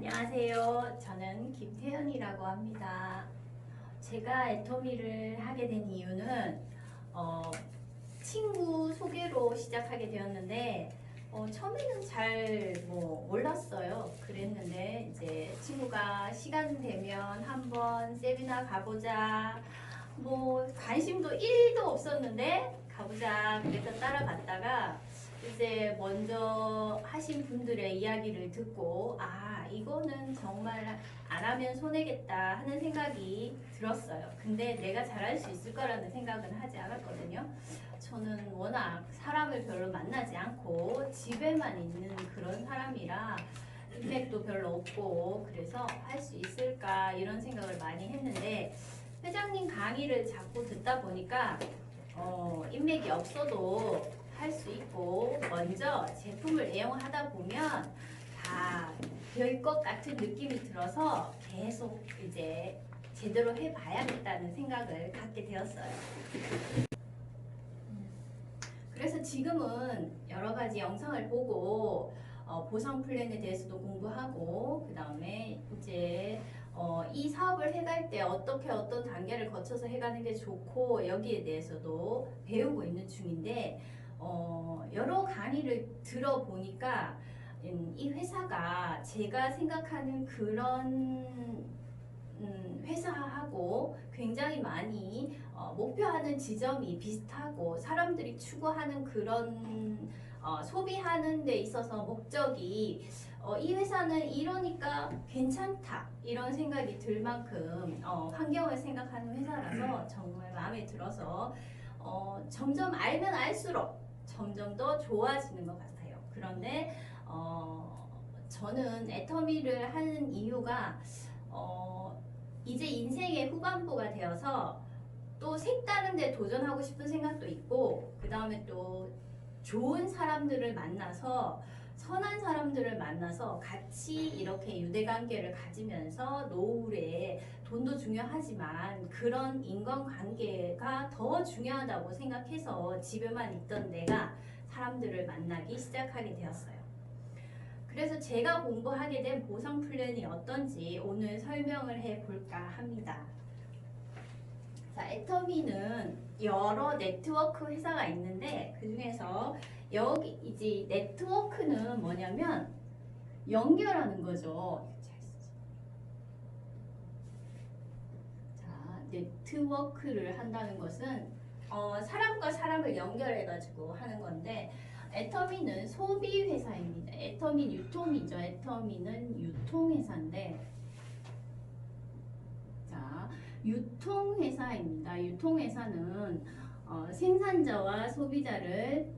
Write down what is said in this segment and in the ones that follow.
안녕하세요. 저는 김태현이라고 합니다. 제가 애터미를 하게 된 이유는 친구 소개로 시작하게 되었는데 처음에는 잘 몰랐어요. 그랬는데 이제 친구가 시간 되면 한번 세미나 가보자. 관심도 1도 없었는데 가보자. 그래서 따라갔다가 이제 먼저 하신 분들의 이야기를 듣고 이거는 정말 안 하면 손해겠다 하는 생각이 들었어요. 근데 내가 잘할 수 있을 거라는 생각은 하지 않았거든요. 저는 워낙 사람을 별로 만나지 않고 집에만 있는 그런 사람이라 인맥도 별로 없고 그래서 할 수 있을까 이런 생각을 많이 했는데 회장님 강의를 자꾸 듣다 보니까 인맥이 없어도 할 수 있고 먼저 제품을 애용하다 보면 다 될 것 같은 느낌이 들어서 계속 이제 제대로 해봐야겠다는 생각을 갖게 되었어요. 그래서 지금은 여러 가지 영상을 보고 보상 플랜에 대해서도 공부하고 그 다음에 이제 이 사업을 해갈 때 어떻게 어떤 단계를 거쳐서 해가는 게 좋고 여기에 대해서도 배우고 있는 중인데 여러 강의를 들어보니까 이 회사가 제가 생각하는 그런 회사하고 굉장히 많이 목표하는 지점이 비슷하고 사람들이 추구하는 그런 소비하는 데 있어서 목적이 이 회사는 이러니까 괜찮다 이런 생각이 들 만큼 환경을 생각하는 회사라서 정말 마음에 들어서 점점 알면 알수록 점점 더 좋아지는 것 같아요. 그런데 저는 애터미를 하는 이유가 이제 인생의 후반부가 되어서 또 색다른 데 도전하고 싶은 생각도 있고 그 다음에 또 좋은 사람들을 만나서 선한 사람들을 만나서 같이 이렇게 유대관계를 가지면서 노후에 돈도 중요하지만 그런 인간관계가 더 중요하다고 생각해서 집에만 있던 내가 사람들을 만나기 시작하게 되었어요. 그래서 제가 공부하게 된 보상 플랜이 어떤지 오늘 설명을 해볼까 합니다. 자, 애터미는 여러 네트워크 회사가 있는데 그 중에서 여기 이제 네트워크는 뭐냐면 연결하는 거죠. 자, 네트워크를 한다는 것은 사람과 사람을 연결해 가지고 하는 건데 애터미는 소비 회사입니다. 애터미 유통이죠. 애터미는 유통 회사인데 자, 유통 회사입니다. 유통 회사는 생산자와 소비자를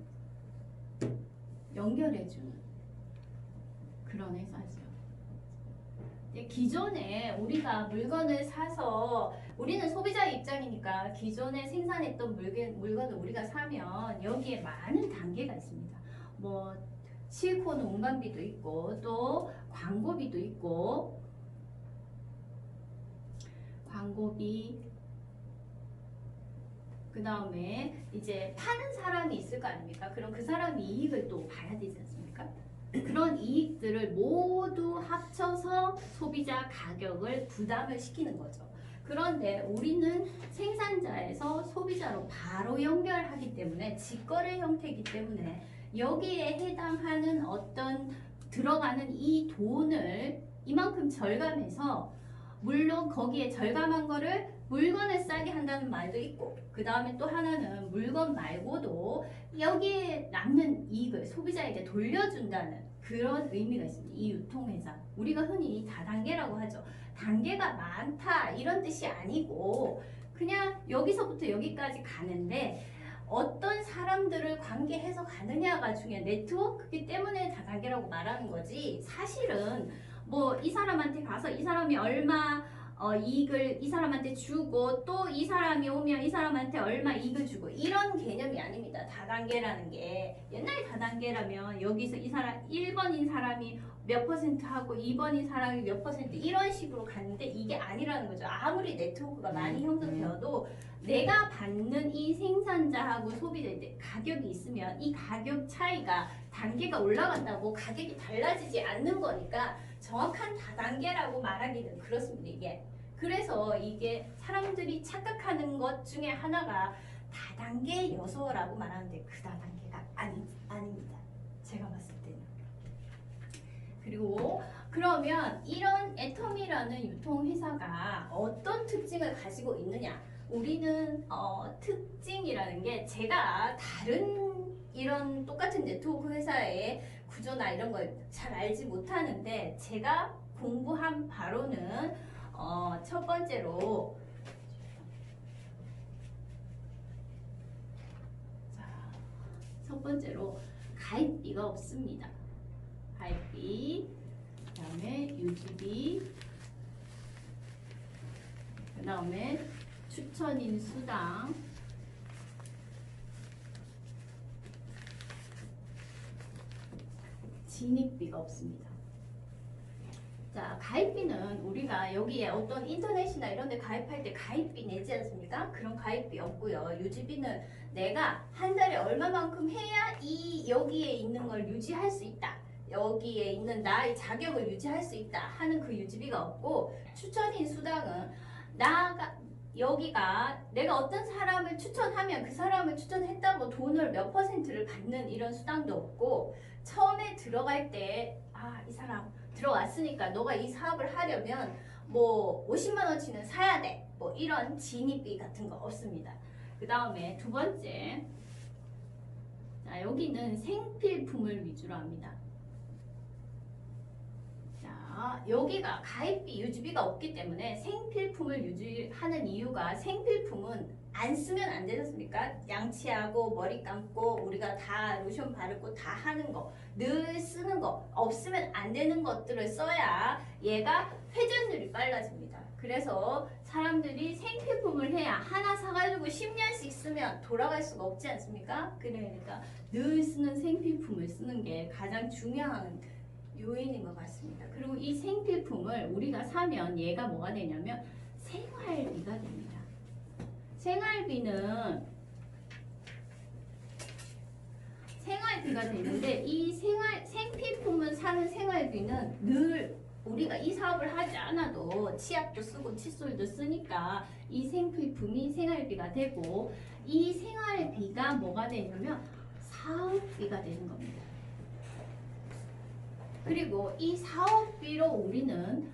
연결해주는 그런 회사죠. 기존에 우리가 물건을 사서 우리는 소비자의 입장이니까 기존에 생산했던 물건을 우리가 사면 여기에 많은 단계가 있습니다. 실코는 운반비도 있고 또 광고비도 있고 광고비 그 다음에 이제 파는 사람이 있을 거 아닙니까? 그럼 그 사람이 이익을 또 봐야 되지 않습니까? 그런 이익들을 모두 합쳐서 소비자 가격을 부담을 시키는 거죠. 그런데 우리는 생산자에서 소비자로 바로 연결하기 때문에 직거래 형태이기 때문에 여기에 해당하는 어떤 들어가는 이 돈을 이만큼 절감해서 물론 거기에 절감한 거를 물건을 싸게 한다는 말도 있고 그 다음에 또 하나는 물건 말고도 여기에 남는 이익을 소비자에게 돌려준다는 그런 의미가 있습니다. 이 유통회사 우리가 흔히 다단계라고 하죠. 단계가 많다 이런 뜻이 아니고 그냥 여기서부터 여기까지 가는데 어떤 사람들을 관계해서 가느냐가 중요한 네트워크이기 때문에 다단계라고 말하는 거지 사실은 이 사람한테 가서 이 사람이 얼마 이익을 이 사람한테 주고 또 이 사람이 오면 이 사람한테 얼마 이익을 주고 이런 개념이 아닙니다. 다단계라는 게 옛날 다단계라면 여기서 이 사람 1번인 사람이 몇 퍼센트 하고 2번인 사람이 몇 퍼센트 이런 식으로 갔는데 이게 아니라는 거죠. 아무리 네트워크가 많이 형성되어도 내가 받는 이 생산자하고 소비자의 가격이 있으면 이 가격 차이가 단계가 올라간다고 가격이 달라지지 않는 거니까 정확한 다단계라고 말하기는 그렇습니다. 이게. 그래서 이게 사람들이 착각하는 것 중에 하나가 다단계 요소라고 말하는데 그 다단계가 아닙니다. 제가 봤을 때는. 그리고 그러면 이런 애터미라는 유통회사가 어떤 특징을 가지고 있느냐? 우리는 특징이라는 게 제가 다른 이런 똑같은 네트워크 회사의 구조나 이런 걸 잘 알지 못하는데 제가 공부한 바로는 첫 번째로 첫 번째로 가입비가 없습니다. 가입비, 그 다음에 유지비, 그 다음에 추천인 수당, 진입비가 없습니다. 자, 가입비는 우리가 여기에 어떤 인터넷이나 이런 데 가입할 때 가입비 내지 않습니까? 그런 가입비 없고요. 유지비는 내가 한 달에 얼마만큼 해야 여기에 있는 걸 유지할 수 있다. 여기에 있는 나의 자격을 유지할 수 있다 하는 그 유지비가 없고, 추천인 수당은 여기가 내가 어떤 사람을 추천하면 그 사람을 추천했다고 돈을 몇 퍼센트를 받는 이런 수당도 없고, 처음에 들어갈 때 이 사람 들어왔으니까 너가 이 사업을 하려면 뭐 50만 원치는 사야 돼. 뭐 이런 진입비 같은 거 없습니다. 그 다음에 두 번째, 자, 여기는 생필품을 위주로 합니다. 자, 여기가 가입비, 유지비가 없기 때문에 생필품을 유지하는 이유가 생필품은 안 쓰면 안 되지 않습니까? 양치하고 머리 감고 우리가 다 로션 바르고 다 하는 거, 늘 쓰는 거, 없으면 안 되는 것들을 써야 얘가 회전율이 빨라집니다. 그래서 사람들이 생필품을 해야 하나 사가지고 10년씩 쓰면 돌아갈 수가 없지 않습니까? 그러니까 늘 쓰는 생필품을 쓰는 게 가장 중요한 요인인 것 같습니다. 그리고 이 생필품을 우리가 사면 얘가 뭐가 되냐면 생활비가 됩니다. 생활비가 되는데 이 생필품을 사는 생활비는 늘 우리가 이 사업을 하지 않아도 치약도 쓰고 칫솔도 쓰니까 이 생필품이 생활비가 되고, 이 생활비가 뭐가 되냐면 사업비가 되는 겁니다. 그리고 이 사업비로 우리는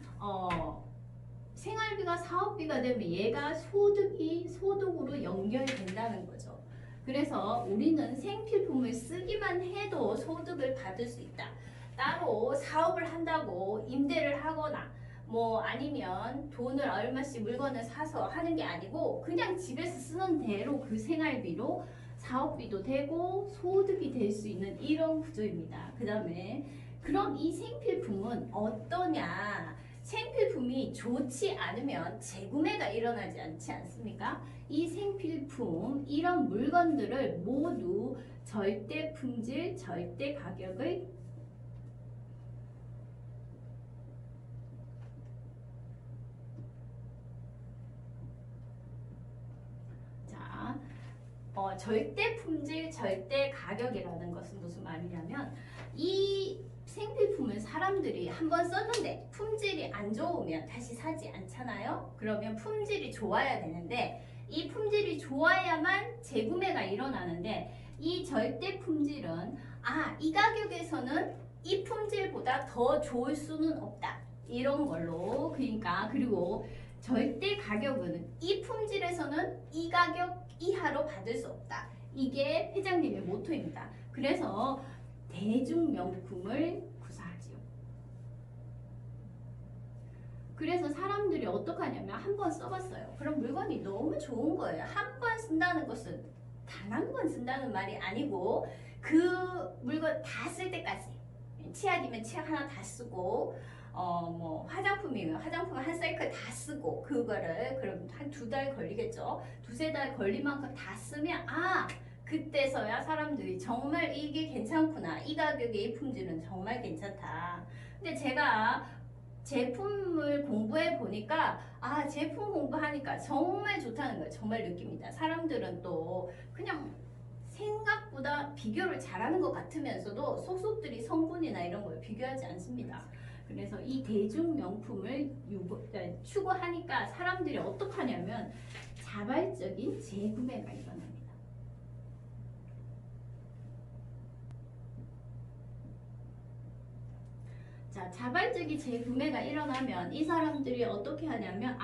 생활비가 사업비가 되면 얘가 소득으로 연결된다는 거죠. 그래서 우리는 생필품을 쓰기만 해도 소득을 받을 수 있다. 따로 사업을 한다고 임대를 하거나 뭐 아니면 돈을 얼마씩 물건을 사서 하는 게 아니고 그냥 집에서 쓰는 대로 그 생활비로 사업비도 되고 소득이 될 수 있는 이런 구조입니다. 그 다음에 그럼 이 생필품은 어떠냐? 생필품이 좋지 않으면 재구매가 일어나지 않지 않습니까? 이 생필품, 이런 물건들을 모두 절대 품질, 절대 가격을 절대 품질, 절대 가격이라는 것은 무슨 말이냐면 이 생필품을 사람들이 한번 썼는데 품질이 안 좋으면 다시 사지 않잖아요. 그러면 품질이 좋아야 되는데 이 품질이 좋아야만 재구매가 일어나는데, 이 절대 품질은 이 가격에서는 이 품질보다 더 좋을 수는 없다. 이런 걸로. 그러니까 그리고 절대 가격은 이 품질에서는 이 가격 이하로 받을 수 없다. 이게 회장님의 모토입니다. 그래서 대중명품을 구사하지요. 그래서 사람들이 어떻게 하냐면 한 번 써봤어요. 그럼 물건이 너무 좋은 거예요. 한 번 쓴다는 것은 단 한 번 쓴다는 말이 아니고 그 물건 다 쓸 때까지, 치약이면 치약 하나 다 쓰고 뭐 화장품이면 화장품 한 사이클 다 쓰고, 그거를 그럼 한 2달 걸리겠죠. 2~3달 걸릴 만큼 다 쓰면 그때서야 사람들이 정말 이게 괜찮구나, 이 가격에 이 품질은 정말 괜찮다. 근데 제가 제품을 공부해 보니까 제품 공부하니까 정말 좋다는 걸 정말 느낍니다. 사람들은 또 그냥 생각보다 비교를 잘하는 것 같으면서도 속속들이 성분이나 이런 걸 비교하지 않습니다. 그래서 이 대중명품을 추구하니까 사람들이 어떻게 하냐면 자발적인 재구매가 일어납니다. 자, 자발적인 재구매가 일어나면 이 사람들이 어떻게 하냐면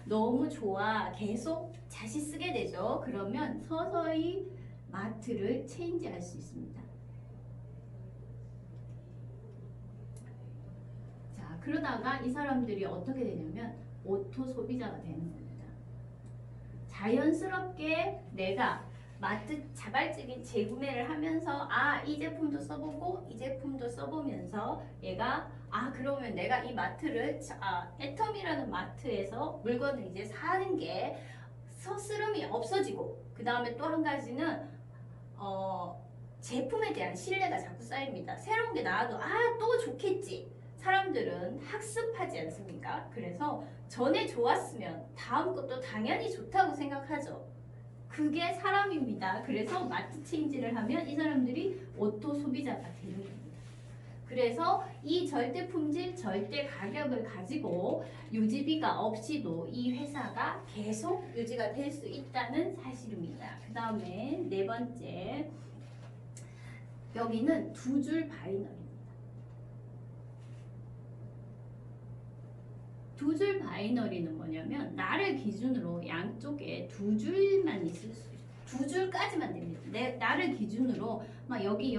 너무 좋아 계속 다시 쓰게 되죠. 그러면 서서히 마트를 체인지할 수 있습니다. 자, 그러다가 이 사람들이 어떻게 되냐면 오토 소비자가 되는 겁니다. 자연스럽게 내가 마트 자발적인 재구매를 하면서 이 제품도 써보고 이 제품도 써보면서 얘가 그러면 내가 이 마트를 애텀이라는 마트에서 물건을 이제 사는 게 서스름이 없어지고, 그 다음에 또 한 가지는 제품에 대한 신뢰가 자꾸 쌓입니다. 새로운 게 나와도 또 좋겠지. 사람들은 학습하지 않습니까? 그래서 전에 좋았으면 다음 것도 당연히 좋다고 생각하죠. 그게 사람입니다. 그래서 마트 체인지를 하면 이 사람들이 오토 소비자가 되는 겁니다. 그래서 이 절대 품질, 절대 가격을 가지고 유지비가 없이도 이 회사가 계속 유지가 될 수 있다는 사실입니다. 그 다음에 네 번째, 여기는 두 줄 바이너리입니다. 두 줄 바이너리는 뭐냐면 나를 기준으로 양쪽에 두 줄만 있을 수 있어요. 두 줄까지만 됩니다. 나를 기준으로 막 여기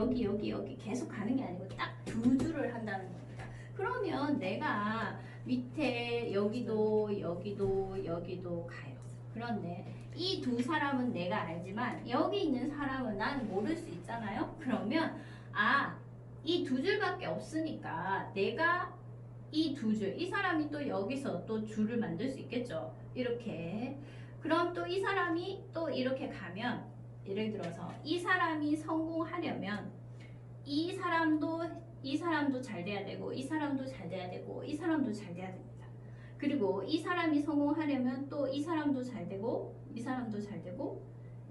계속 가는 게 아니고 딱 두 줄을 한다는 겁니다. 그러면 내가 밑에 여기도 가요. 그런데 이 두 사람은 내가 알지만 여기 있는 사람은 나는 모를 수 있잖아요. 그러면 이 두 줄밖에 없으니까 내가 이 두 줄, 이 사람이 또 여기서 또 줄을 만들 수 있겠죠. 이렇게. 그럼 또 이 사람이 또 이렇게 가면, 예를 들어서 이 사람이 성공하려면 이 사람도 잘 돼야 되고, 이 사람도 잘 돼야 되고, 이 사람도 잘 돼야 됩니다. 그리고 이 사람이 성공하려면 또 이 사람도 잘 되고, 이 사람도 잘 되고,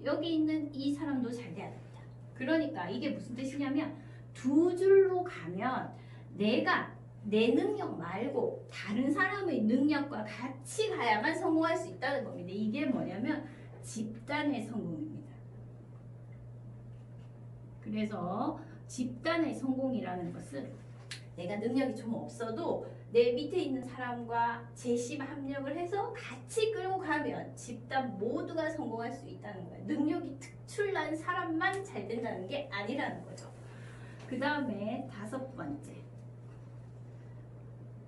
여기 있는 이 사람도 잘 돼야 됩니다. 그러니까 이게 무슨 뜻이냐면 두 줄로 가면 내가 내 능력 말고 다른 사람의 능력과 같이 가야만 성공할 수 있다는 겁니다. 이게 뭐냐면 집단의 성공입니다. 그래서 집단의 성공이라는 것은 내가 능력이 좀 없어도 내 밑에 있는 사람과 재심 합력을 해서 같이 끌고 가면 집단 모두가 성공할 수 있다는 거예요. 능력이 특출난 사람만 잘 된다는 게 아니라는 거죠. 그 다음에 다섯 번째,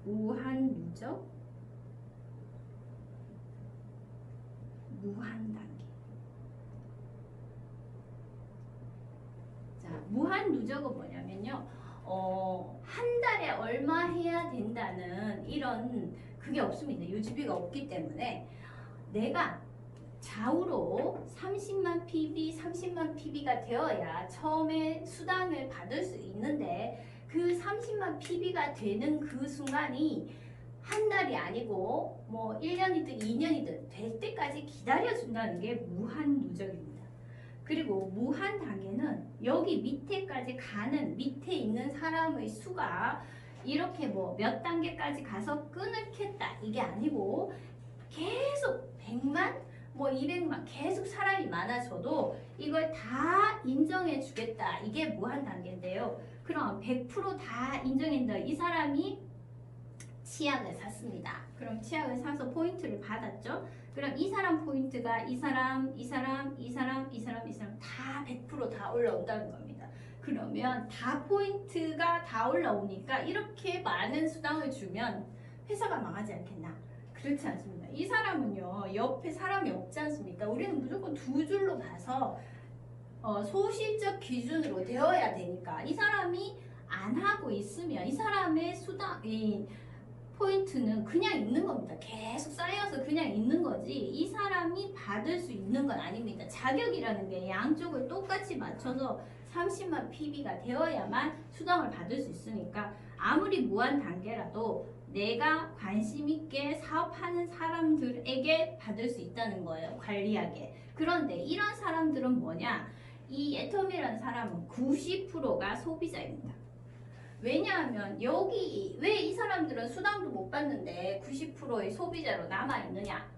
무한 누적, 무한 단계. 자, 무한 누적은 뭐냐면요, 한 달에 얼마 해야 된다는 이런 그게 없습니다. 유지비가 없기 때문에 내가 좌우로 30만 PB, 30만 PB가 되어야 처음에 수당을 받을 수 있는데 그 30만 PB가 되는 그 순간이 한 달이 아니고 뭐 1년이든 2년이든 될 때까지 기다려준다는 게 무한 누적입니다. 그리고 무한 단계는 여기 밑에까지 가는 밑에 있는 사람의 수가 이렇게 뭐 몇 단계까지 가서 끈을 캤다 이게 아니고 계속 100만 뭐 200만 계속 사람이 많아져도 이걸 다 인정해 주겠다. 이게 무한 단계인데요. 그럼 100%다 인정한다. 이 사람이 치약을 샀습니다. 그럼 치약을 사서 포인트를 받았죠. 그럼 이 사람 포인트가 이 사람 다 100% 올라온다는 겁니다. 그러면 다 포인트가 다 올라오니까 이렇게 많은 수당을 주면 회사가 망하지 않겠나? 그렇지 않습니다. 이 사람은요, 옆에 사람이 없지 않습니까? 우리는 무조건 두 줄로 봐서 소실적 기준으로 되어야 되니까 이 사람이 안 하고 있으면 이 사람의 수당이 포인트는 그냥 있는 겁니다. 계속 쌓여서 그냥 있는 거지 이 사람이 받을 수 있는 건 아닙니다. 자격이라는 게 양쪽을 똑같이 맞춰서 30만 PB가 되어야만 수당을 받을 수 있으니까 아무리 무한 단계라도 내가 관심 있게 사업하는 사람들에게 받을 수 있다는 거예요. 관리하게. 그런데 이런 사람들은 뭐냐? 이 애텀이라는 사람은 90%가 소비자입니다. 왜냐하면 여기 왜 이 사람들은 수당도 못 받는데 90%의 소비자로 남아있느냐?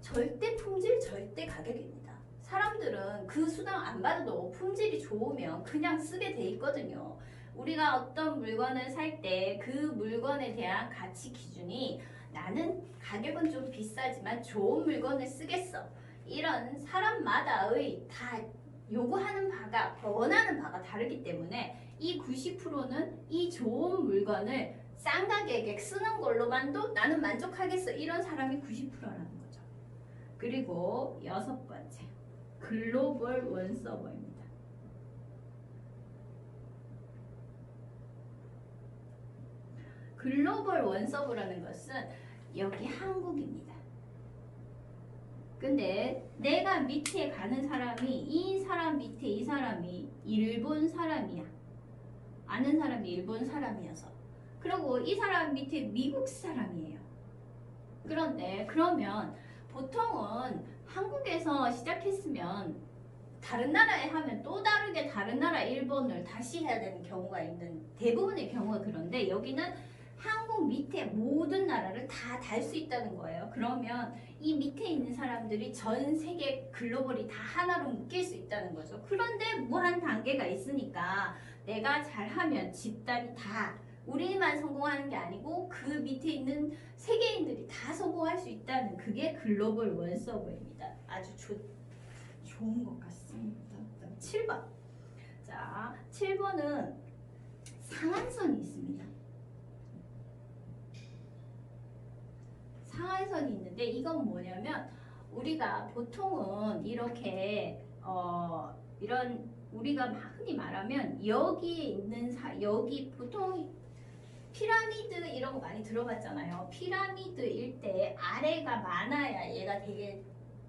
절대 품질, 절대 가격입니다. 사람들은 그 수당 안 받아도 품질이 좋으면 그냥 쓰게 돼 있거든요. 우리가 어떤 물건을 살 때 그 물건에 대한 가치 기준이 나는 가격은 좀 비싸지만 좋은 물건을 쓰겠어. 이런 사람마다의 다 요구하는 바가, 원하는 바가 다르기 때문에 이 90%는 이 좋은 물건을 싼 가격에 쓰는 걸로만도 나는 만족하겠어. 이런 사람이 90%라는 거죠. 그리고 여섯 번째, 글로벌 원서버입니다. 글로벌 원서버라는 것은 여기 한국입니다. 근데 내가 밑에 가는 사람이 이 사람 밑에 이 사람이 일본 사람이야. 아는 사람이 일본 사람이어서. 그리고 이 사람 밑에 미국 사람이에요. 그런데 그러면 보통은 한국에서 시작했으면 다른 나라에 하면 또 다르게 다른 나라 일본을 다시 해야 되는 경우가 있는 대부분의 경우가 그런데 여기는 한국 밑에 모든 나라를 다 달 수 있다는 거예요. 그러면 이 밑에 있는 사람들이 전 세계 글로벌이 다 하나로 묶일 수 있다는 거죠. 그런데 무한 단계가 있으니까 내가 잘하면 집단이 다 우리만 성공하는 게 아니고 그 밑에 있는 세계인들이 다 성공할 수 있다는 그게 글로벌 원서버입니다. 아주 좋은 것 같습니다. 7번. 자, 7번은 상한선이 있습니다. 상한선이 있는데 이건 뭐냐면 우리가 보통은 이렇게 이런 우리가 흔히 말하면 여기에 있는 여기 보통 피라미드 이런 거 많이 들어봤잖아요. 피라미드일 때 아래가 많아야 얘가 되게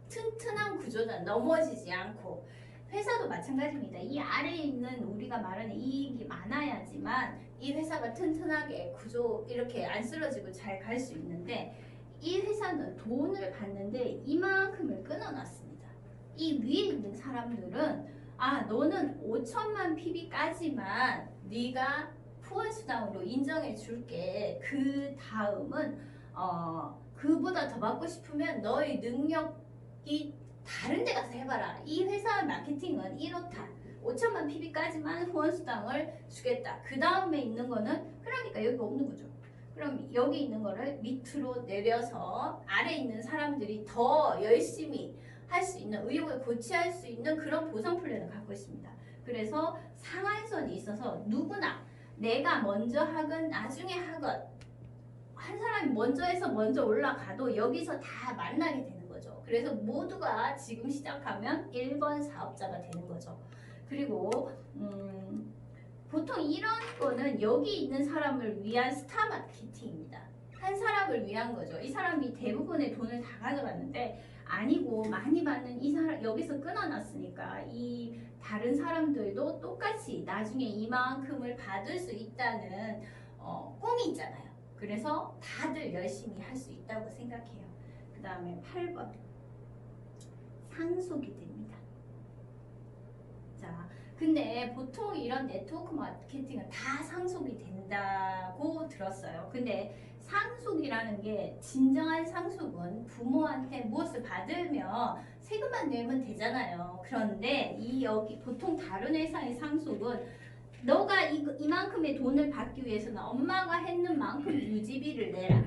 튼튼한 구조다. 넘어지지 않고. 회사도 마찬가지입니다. 이 아래에 있는 우리가 말하는 이익이 많아야지만 이 회사가 튼튼하게 구조 이렇게 안 쓰러지고 잘 갈 수 있는데 이 회사는 돈을 받는데 이만큼을 끊어놨습니다. 이 위에 있는 사람들은 너는 5천만 PB까지만 네가 후원수당으로 인정해 줄게. 그 다음은 그보다 더 받고 싶으면 너의 능력이 다른 데 가서 해봐라. 이 회사 마케팅은 이렇다. 5천만 PB까지만 후원수당을 주겠다. 그 다음에 있는 거는 그러니까 여기 없는 거죠. 그럼 여기 있는 거를 밑으로 내려서 아래 있는 사람들이 더 열심히 할 수 있는 의욕을 고취할 수 있는 그런 보상 플랜을 갖고 있습니다. 그래서 상한선이 있어서 누구나 내가 먼저 하건 나중에 하건 한 사람이 먼저 해서 먼저 올라가도 여기서 다 만나게 되는 거죠. 그래서 모두가 지금 시작하면 1번 사업자가 되는 거죠. 그리고 보통 이런 거는 여기 있는 사람을 위한 스타 마케팅입니다. 한 사람을 위한 거죠. 이 사람이 대부분의 돈을 다 가져갔는데 아니고 많이 받는 이 사람 여기서 끊어놨으니까 이 다른 사람들도 똑같이 나중에 이만큼을 받을 수 있다는 꿈이 있잖아요. 그래서 다들 열심히 할 수 있다고 생각해요. 그 다음에 8번 상속이 됩니다. 자, 근데 보통 이런 네트워크 마케팅은 다 상속이 된다고 들었어요. 근데 상속이라는 게 진정한 상속은 부모한테 무엇을 받으면 세금만 내면 되잖아요. 그런데 여기 보통 다른 회사의 상속은 너가 이만큼의 돈을 받기 위해서는 엄마가 했는 만큼 유지비를 내라.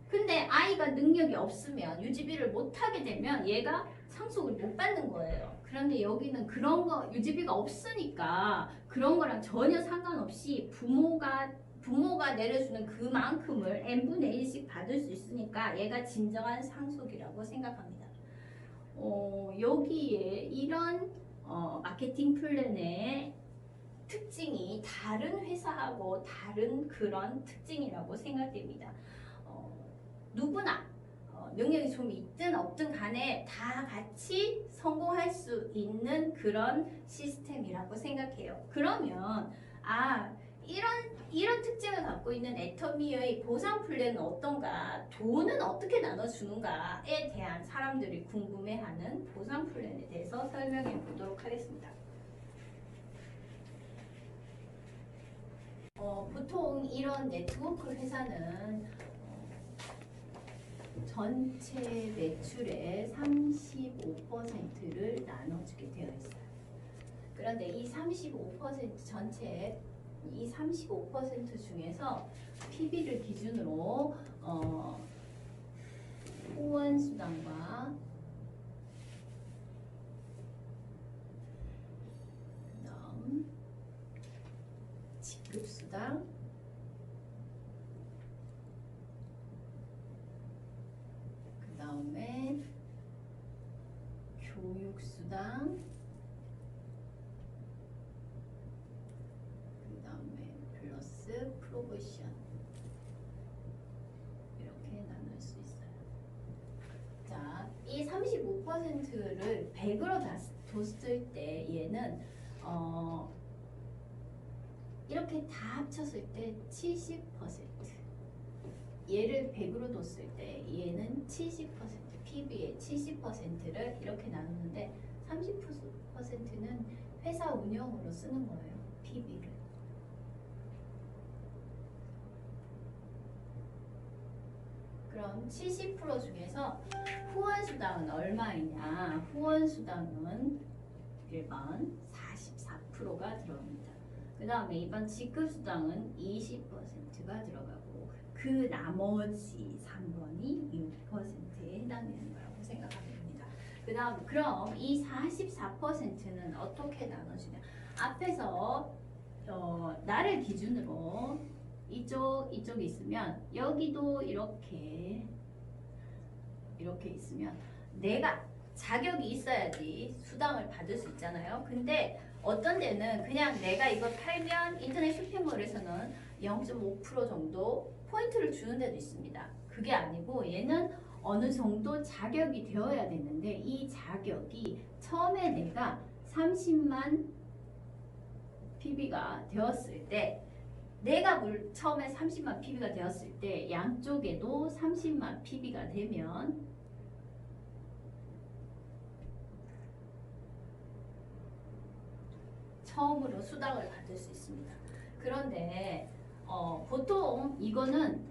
근데 아이가 능력이 없으면 유지비를 못하게 되면 얘가 상속을 못 받는 거예요. 그런데 여기는 그런 거 유지비가 없으니까 그런 거랑 전혀 상관없이 부모가 내려주는 그만큼을 n분의 1씩 받을 수 있으니까 얘가 진정한 상속이라고 생각합니다. 여기에 이런 마케팅 플랜의 특징이 다른 회사하고 다른 그런 특징이라고 생각됩니다. 누구나 능력이 좀 있든 없든 간에 다 같이 성공할 수 있는 그런 시스템이라고 생각해요. 그러면 이런 특징을 갖고 있는 애터미의 보상 플랜은 어떤가, 돈은 어떻게 나눠주는가에 대한 사람들이 궁금해하는 보상 플랜에 대해서 설명해 보도록 하겠습니다. 보통 이런 네트워크 회사는 전체 매출의 35%를 나눠주게 되어 있어요. 그런데 이 35% 전체 이 35% 중에서 PB를 기준으로 후원 수당과 그다음 직급 수당 그다음에 교육 수당 그다음에 플러스 프로모션 이렇게 나눌 수 있어요. 자, 이 35%를 100으로 뒀을 때 얘는 이렇게 다 합쳤을 때 70%. 얘를 100으로 뒀을 때 얘는 70%, PB의 70%를 이렇게 나누는데 30%는 회사 운영으로 쓰는 거예요. PB를. 그럼 70% 중에서 후원수당은 얼마이냐? 후원수당은 1번 44%가 들어갑니다. 그 다음에 2번 직급수당은 20%가 들어가고 그 나머지 3번이 6%에 해당되는 거라고 생각하면 됩니다. 그 다음 그럼 이 44%는 어떻게 나눠지냐? 앞에서 나를 기준으로 이쪽이 있으면 여기도 이렇게 있으면 내가 자격이 있어야지 수당을 받을 수 있잖아요. 근데 어떤 데는 그냥 내가 이거 팔면 인터넷 쇼핑몰에서는 0.5% 정도 포인트를 주는 데도 있습니다. 그게 아니고 얘는 어느 정도 자격이 되어야 되는데 이 자격이 처음에 내가 30만 PB가 되었을 때 내가 처음에 30만 PB가 되었을 때 양쪽에도 30만 PB가 되면 처음으로 수당을 받을 수 있습니다. 그런데 보통 이거는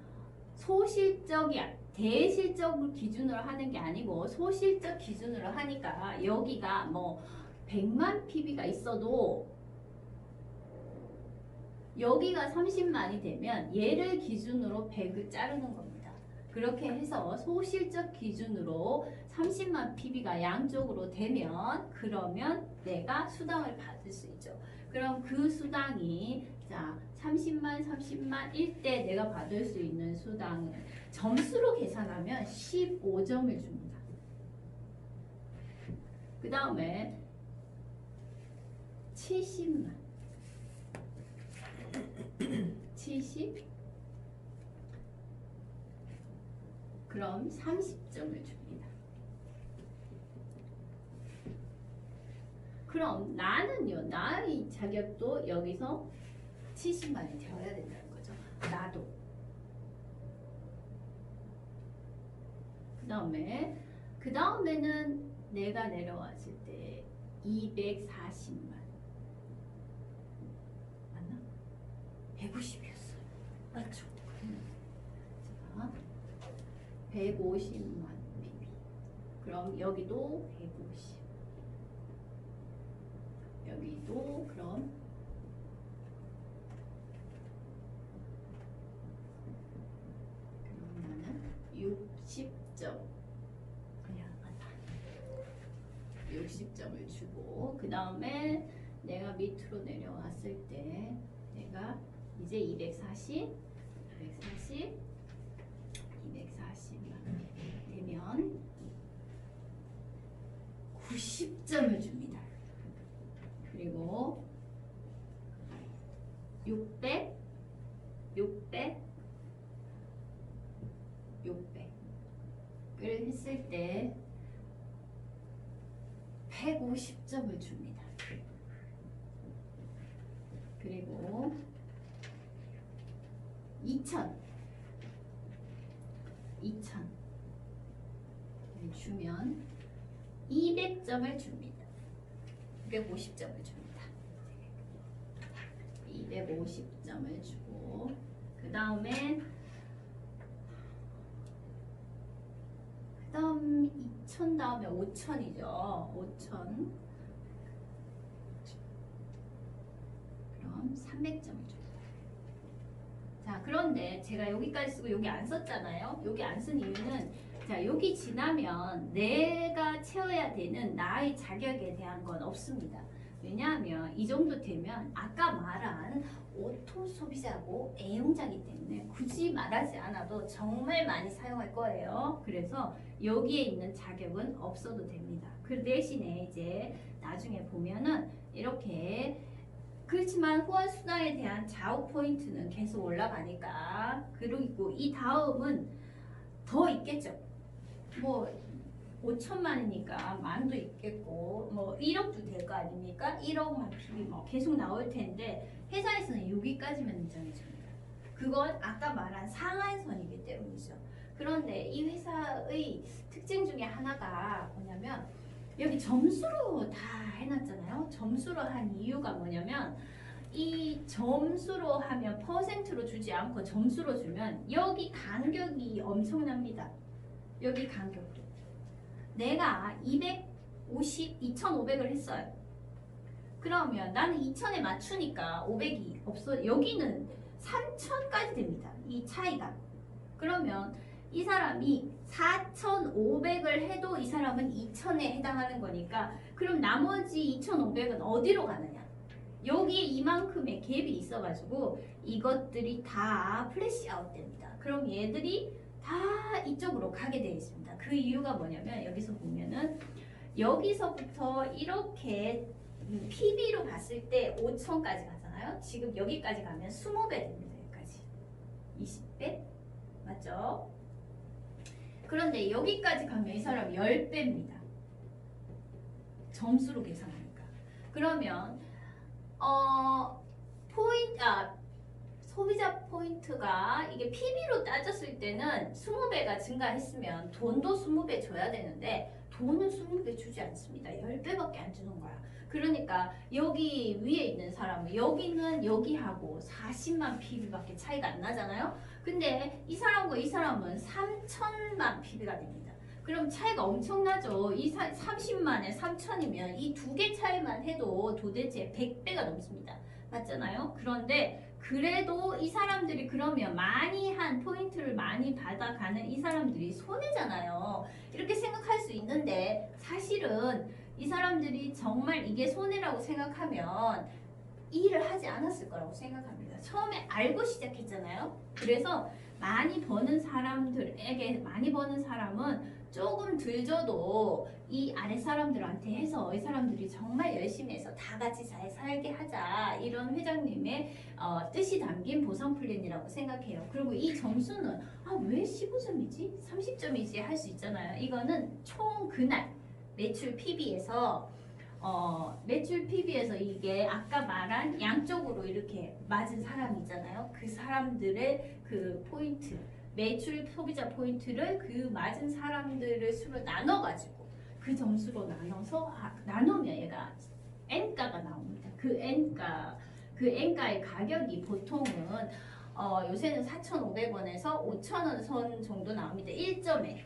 소실적이야. 대실적을 기준으로 하는 게 아니고 소실적 기준으로 하니까 여기가 뭐 100만 PB가 있어도 여기가 30만이 되면 얘를 기준으로 100을 자르는 겁니다. 그렇게 해서 소실적 기준으로 30만 PB가 양쪽으로 되면 그러면 내가 수당을 받을 수 있죠. 그럼 그 수당이 자 30만 일 때 내가 받을 수 있는 수당을 점수로 계산하면 15점을 줍니다. 그 다음에 70만 70 그럼 30점을 줍니다. 그럼 나는요, 나의 자격도 여기서 70만이 되어야 된다는 거죠. 나도. 그 다음에는 내가 내려왔을 때 240만 맞나? 150이었어요. 맞죠? 자, 150만 PB. 그럼 여기도 150. 여기도 그럼 60점. 아니야, 맞다. 60점을 주고 그 다음에 내가 밑으로 내려왔을 때 내가 이제 240만 되면 90점을 줍니다. 그리고 600을 했을 때 150점을 줍니다. 그리고 2000을 주면 200점을 줍니다. 250점을 줍니다. 200 250점을 주고 그 다음 2천 다음에 5천이죠. 5천. 그럼 300점을 줍니다. 자, 그런데 제가 여기까지 쓰고 여기 안 썼잖아요. 여기 안 쓴 이유는 자, 여기 지나면 내가 채워야 되는 나의 자격에 대한 건 없습니다. 왜냐하면 이 정도 되면 아까 말한 오토 소비자고 애용자이기 때문에 굳이 말하지 않아도 정말 많이 사용할 거예요. 그래서 여기에 있는 자격은 없어도 됩니다. 그 대신에 이제 나중에 보면은 이렇게 그렇지만 후원 수당에 대한 좌우 포인트는 계속 올라가니까 그리고 이 다음은 더 있겠죠. 뭐 5천만이니까 만도 있겠고 뭐 1억도 될 거 아닙니까? 1억만 PB 뭐 계속 나올 텐데 회사에서는 여기까지만 인정해 줍니다. 그건 아까 말한 상한선이기 때문이죠. 그런데 이 회사의 특징 중에 하나가 뭐냐면 여기 점수로 다 해놨잖아요. 점수로 한 이유가 뭐냐면 이 점수로 하면 퍼센트로 주지 않고 점수로 주면 여기 간격이 엄청납니다. 여기 간격도 내가 2,500을 했어요. 그러면 나는 2,000에 맞추니까 500이 없어. 여기는 3,000까지 됩니다. 이 차이가. 그러면 이 사람이 4,500을 해도 이 사람은 2,000에 해당하는 거니까 그럼 나머지 2,500은 어디로 가느냐? 여기에 이만큼의 갭이 있어가지고 이것들이 다 플래시 아웃 됩니다. 그럼 얘들이 다 이쪽으로 가게 되어 있습니다. 그 이유가 뭐냐면 여기서 보면은 여기서부터 이렇게 PB로 봤을 때 5,000까지 가잖아요. 지금 여기까지 가면 20배 됩니다. 여기까지 20배 맞죠? 그런데 여기까지 가면 이 사람 10배입니다. 점수로 계산하니까. 그러면 소비자 포인트가 이게 PB로 따졌을 때는 20배가 증가했으면 돈도 20배 줘야 되는데 돈은 20배 주지 않습니다. 10배밖에 안 주는 거야. 그러니까 여기 위에 있는 사람은 여기는 여기하고 40만 PB밖에 차이가 안 나잖아요. 근데 이 사람과 이 사람은 3천만 PB가 됩니다. 그럼 차이가 엄청나죠. 이 30만에 3천이면 이 두 개 차이만 해도 도대체 100배가 넘습니다. 맞잖아요. 그런데 그래도 이 사람들이 그러면 많이 한 포인트를 많이 받아가는 이 사람들이 손해잖아요. 이렇게 생각할 수 있는데 사실은 이 사람들이 정말 이게 손해라고 생각하면 이 일을 하지 않았을 거라고 생각합니다. 처음에 알고 시작했잖아요. 그래서 많이 버는 사람들에게 많이 버는 사람은 조금 덜 줘도 이 아래 사람들한테 해서 이 사람들이 정말 열심히 해서 다 같이 잘 살게 하자 이런 회장님의 뜻이 담긴 보상 플랜이라고 생각해요. 그리고 이 점수는 왜 15점이지? 30점이지 할 수 있잖아요. 이거는 총 그날 매출 PB에서 매출 PB에서 이게 아까 말한 양쪽으로 이렇게 맞은 사람이 있잖아요. 그 사람들의 그 포인트 매출 소비자 포인트를 그 맞은 사람들의 수로 나눠가지고 그 점수로 나눠서 나누면 얘가 N가가 나옵니다. 그 N가의 가격이 보통은 요새는 4,500원에서 5,000원 선 정도 나옵니다. 1점에.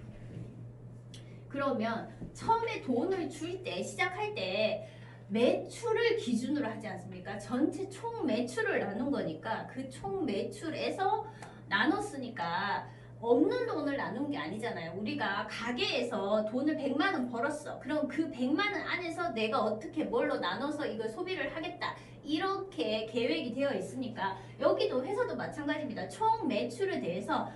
그러면 처음에 돈을 줄 때 시작할 때 매출을 기준으로 하지 않습니까? 전체 총 매출을 나눈 거니까 그 총 매출에서 나눴으니까 없는 돈을 나눈 게 아니잖아요. 우리가 가게에서 돈을 100만 원 벌었어. 그럼 그 100만 원 안에서 내가 어떻게 뭘로 나눠서 이걸 소비를 하겠다. 이렇게 계획이 되어 있으니까 여기도 회사도 마찬가지입니다. 총 매출에 대해서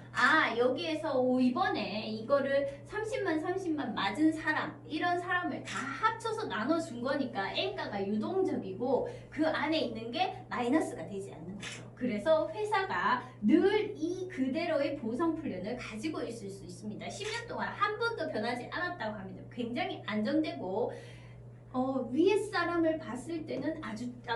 여기에서 이번에 이거를 30만 맞은 사람 이런 사람을 다 합쳐서 나눠준 거니까 N가가 유동적이고 그 안에 있는 게 마이너스가 되지 않는 거죠. 그래서 회사가 늘 이 그대로의 보상 플랜을 가지고 있을 수 있습니다. 10년 동안 한 번도 변하지 않았다고 합니다. 굉장히 안정되고 위에 사람을 봤을 때는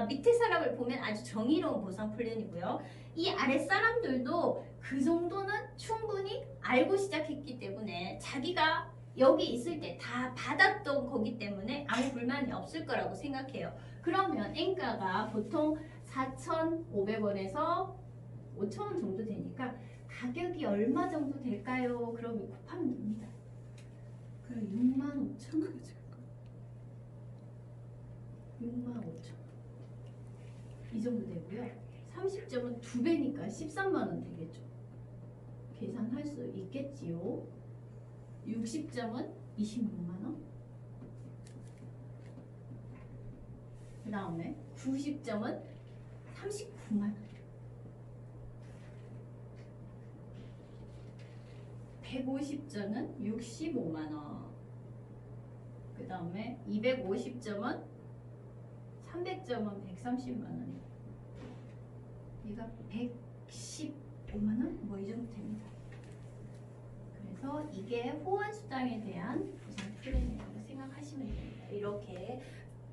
밑에 사람을 보면 아주 정의로운 보상 플랜이고요. 이 아래 사람들도 그 정도는 충분히 알고 시작했기 때문에 자기가 여기 있을 때 다 받았던 거기 때문에 아무 불만이 없을 거라고 생각해요. 그러면 N가가 보통 4,500원에서 5,000원 정도 되니까 가격이 얼마 정도 될까요? 그럼 곱하면 됩니다. 그럼 65,000원? 65,000원 이 정도 되고요. 30점은 2배니까 13만원 되겠죠. 계산할 수 있겠지요. 60점은 26만원. 그 다음에 90점은 39만원. 150점은 65만원. 그 다음에 250점은 300점은 130만원이고 얘가 115만원? 뭐 이 정도 됩니다. 그래서 이게 호환수당에 대한 보상 플랜이라고 생각하시면 됩니다. 이렇게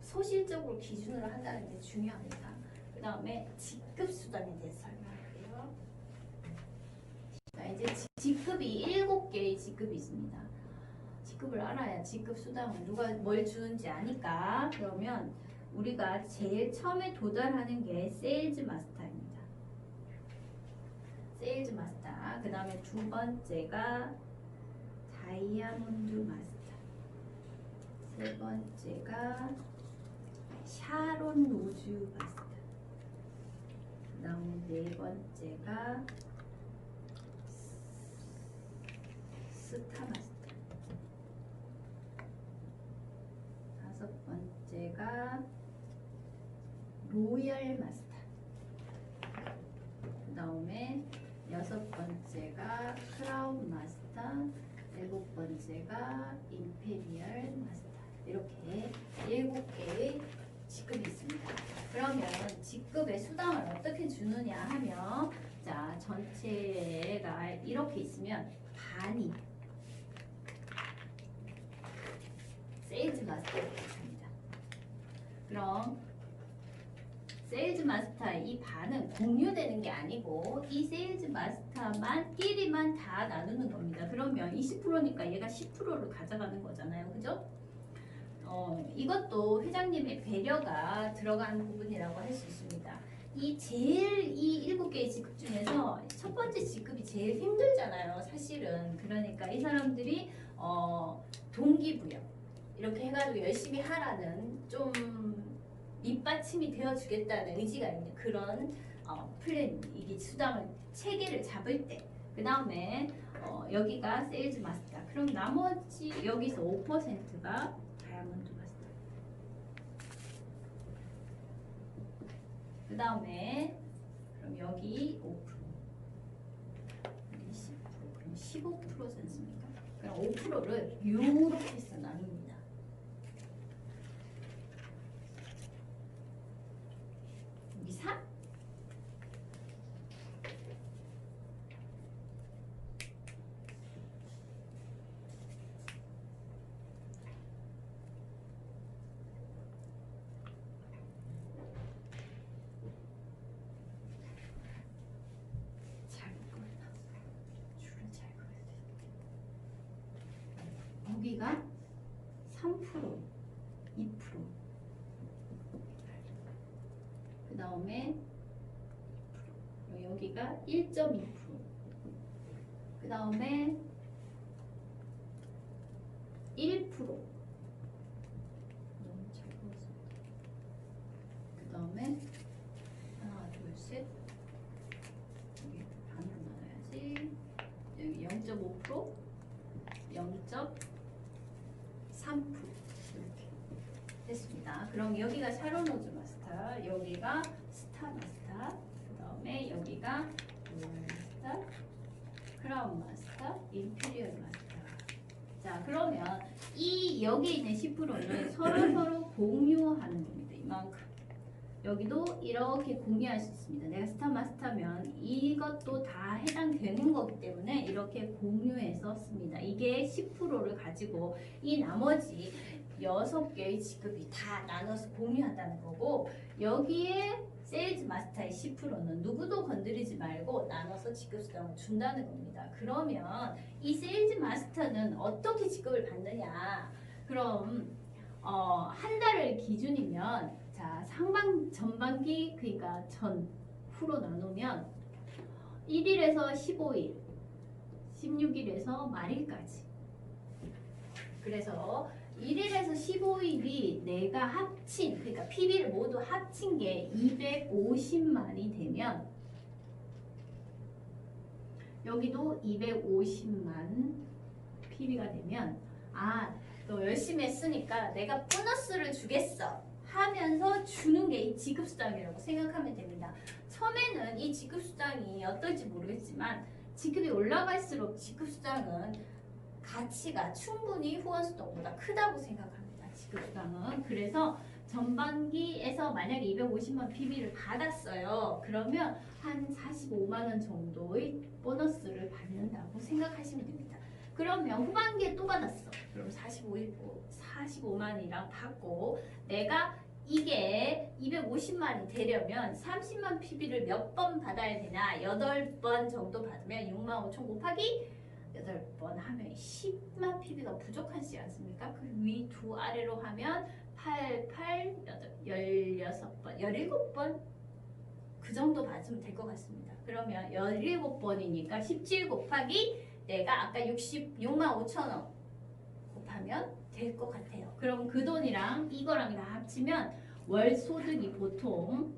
소실적으로 기준으로 한다는 게 중요합니다. 그 다음에 직급수당에 대해서 설명할게요. 자, 이제 직급이 7개의 직급이 있습니다. 직급을 알아야 직급수당은 누가 뭘 주는지 아니까. 그러면 우리가 제일 처음에 도달하는 게 세일즈 마스터입니다. 세일즈 마스터. 그 다음에 두 번째가 다이아몬드 마스터. 세 번째가 샤론 로즈 마스터. 그 다음에 네 번째가 스타 마스터. 다섯 번째가 로열 마스터. 그 다음에 여섯 번째가 크라운 마스터. 일곱 번째가 임페리얼 마스터. 이렇게 7개의 직급이 있습니다. 그러면 직급의 수당을 어떻게 주느냐 하면, 자, 전체가 이렇게 있으면 반이 세일즈 마스터가 있습니다. 그럼 세일즈 마스터의 이 반은 공유되는 게 아니고 이 세일즈 마스터만 끼리만 다 나누는 겁니다. 그러면 20%니까 얘가 10%를 가져가는 거잖아요. 그죠? 이것도 회장님의 배려가 들어간 부분이라고 할 수 있습니다. 이 7개의 직급 중에서 첫 번째 직급이 제일 힘들잖아요. 사실은. 그러니까 이 사람들이 동기부여 이렇게 해가지고 열심히 하라는 좀 밑받침이 되어주겠다는 의지가 있는 그런 플랜, 이게 수당을 체계를 잡을 때. 그 다음에 여기가 세일즈 마스터. 그럼 나머지 여기서 5%가 다이아몬드 마스터. 그 다음에 그럼 여기 5%, 여기 10%, 그럼 15%지 않습니까? 그럼 5%를 이렇게 해서 나눕니다. 여기 3, 여기가 3%, 2%. 그 다음에 여기가 1.2%. 그 다음에 1%. 그 다음에 하나, 둘, 셋. 여기 반으로 나눠야지. 여기 0.5%, 0.3% 이렇게 됐습니다. 그럼 여기가 샤론로즈 마스터, 여기가 스타 마스터, 그 다음에 여기가 로얄 마스터, 크라운 마스터, 임페리얼 마스터. 자, 그러면 이 여기 있는 10%는 서로 공유하는 겁니다. 이만큼. 여기도 이렇게 공유할 수 있습니다. 내가 스타 마스터면 이것도 다 해당되는 거기 때문에 이렇게 공유해서 씁니다. 이게 10%를 가지고 이 나머지 6개의 직급이 다 나눠서 공유한다는 거고, 여기에 세일즈 마스터의 10%는 누구도 건드리지 말고 나눠서 직급 수당을 준다는 겁니다. 그러면 이 세일즈 마스터는 어떻게 직급을 받느냐? 그럼 한 달을 기준이면 자, 전반기 그러니까 후로 나누면 1일에서 15일, 16일에서 말일까지. 그래서 1일에서 15일이 내가 합친, 그러니까 PB를 모두 합친 게 250만이 되면 여기도 250만 PB가 되면 너 열심히 했으니까 내가 보너스를 주겠어 하면서 주는 게 이 지급수당이라고 생각하면 됩니다. 처음에는 이 지급수당이 어떨지 모르겠지만 지급이 올라갈수록 지급수당은 가치가 충분히 후원수당보다 크다고 생각합니다. 지급수당은. 그래서 전반기에서 만약에 250만 PB를 받았어요. 그러면 한 45만 원 정도의 보너스를 받는다고 생각하시면 됩니다. 그러면 후반기에 또 받았어. 그럼 45만이랑 받고 내가 이게 250만이 되려면 30만 PB를 몇 번 받아야 되나? 8번 정도 받으면 6만 5천 곱하기 8번 하면 10만 PB가 부족하지 않습니까? 그 위 두 아래로 하면 8, 8, 16번, 17번 그 정도 받으면 될 것 같습니다. 그러면 17번이니까 17 곱하기 내가 아까 66만 5천 원 곱하면 될 것 같아요. 그럼 그 돈이랑 이거랑 다 합치면 월 소득이 보통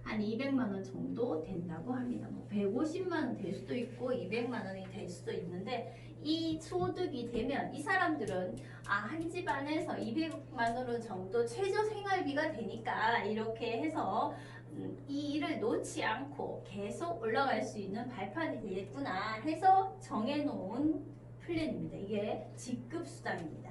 한 200만 원 정도 된다고 합니다. 뭐 150만 원 될 수도 있고 200만 원이 될 수도 있는데 이 소득이 되면 이 사람들은 한 집안에서 200만 원 정도 최저 생활비가 되니까 이렇게 해서 이 일을 놓지 않고 계속 올라갈 수 있는 발판이 되겠구나 해서 정해놓은 플랜입니다. 이게 직급수당입니다.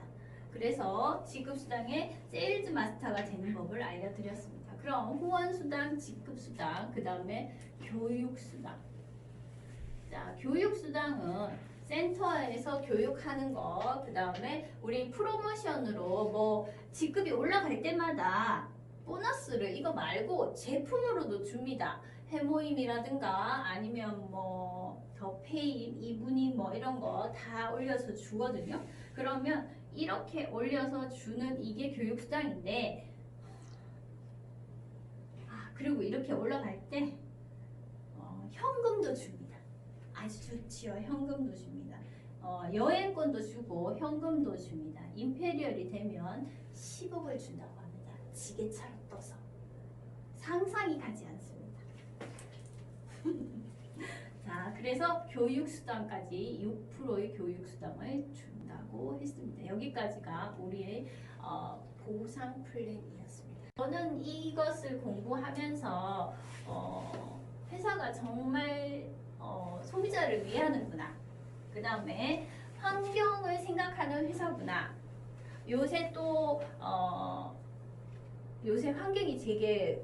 그래서 직급수당의 세일즈 마스터가 되는 법을 알려드렸습니다. 그럼 후원수당, 직급수당, 그 다음에 교육수당. 자, 교육수당은 센터에서 교육하는 거, 그 다음에 우리 프로모션으로 뭐 직급이 올라갈 때마다 보너스를 이거 말고 제품으로도 줍니다. 해모임이라든가 아니면 뭐 더페임, 이분이 뭐 이런 거 다 올려서 주거든요. 그러면 이렇게 올려서 주는 이게 교육수당인데 그리고 이렇게 올라갈 때 현금도 줍니다. 아주 좋지요. 현금도 줍니다. 여행권도 주고 현금도 줍니다. 임페리얼이 되면 10억을 준다고 합니다. 지게차로 떠서. 상상이 가지 않습니다. 자, 그래서 교육수당까지 6%의 교육수당을 준다고 했습니다. 여기까지가 우리의 보상 플랜이었습니다. 저는 이것을 공부하면서 회사가 정말 소비자를 위하는구나. 그 다음에 환경을 생각하는 회사구나. 요새 또 요새 환경이 되게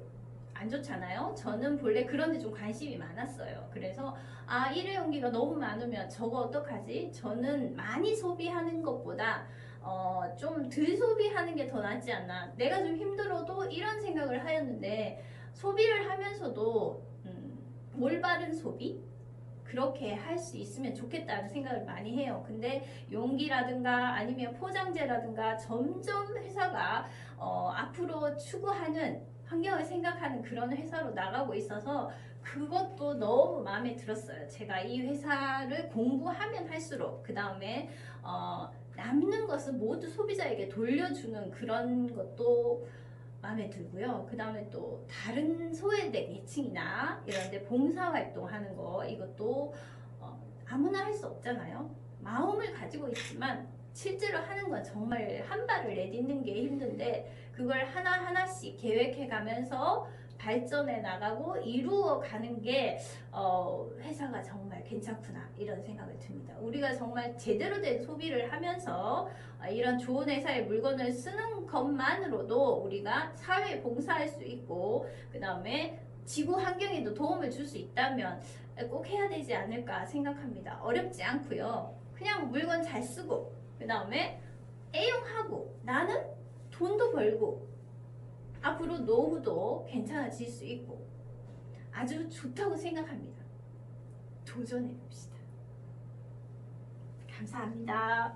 안 좋잖아요. 저는 본래 그런 데 좀 관심이 많았어요. 그래서 일회용기가 너무 많으면 저거 어떡하지? 저는 많이 소비하는 것보다 좀 덜 소비하는 게 더 낫지 않나. 내가 좀 힘들어도 이런 생각을 하였는데 소비를 하면서도 올바른 소비? 그렇게 할 수 있으면 좋겠다는 생각을 많이 해요. 근데 용기라든가 아니면 포장재라든가 점점 회사가 앞으로 추구하는 환경을 생각하는 그런 회사로 나가고 있어서 그것도 너무 마음에 들었어요. 제가 이 회사를 공부하면 할수록 그 다음에 남는 것은 모두 소비자에게 돌려주는 그런 것도 마음에 들고요. 그 다음에 또 다른 소외된 계층이나 이런 데 봉사활동하는 거 이것도 아무나 할 수 없잖아요. 마음을 가지고 있지만 실제로 하는 건 정말 한 발을 내딛는 게 힘든데 그걸 하나하나씩 계획해 가면서 발전해 나가고 이루어 가는 게 회사가 정말 괜찮구나 이런 생각이 듭니다. 우리가 정말 제대로 된 소비를 하면서 이런 좋은 회사의 물건을 쓰는 것만으로도 우리가 사회에 봉사할 수 있고 그 다음에 지구 환경에도 도움을 줄 수 있다면 꼭 해야 되지 않을까 생각합니다. 어렵지 않고요. 그냥 물건 잘 쓰고 그 다음에 애용하고 나는 돈도 벌고 앞으로 노후도 괜찮아질 수 있고 아주 좋다고 생각합니다. 도전해 봅시다. 감사합니다.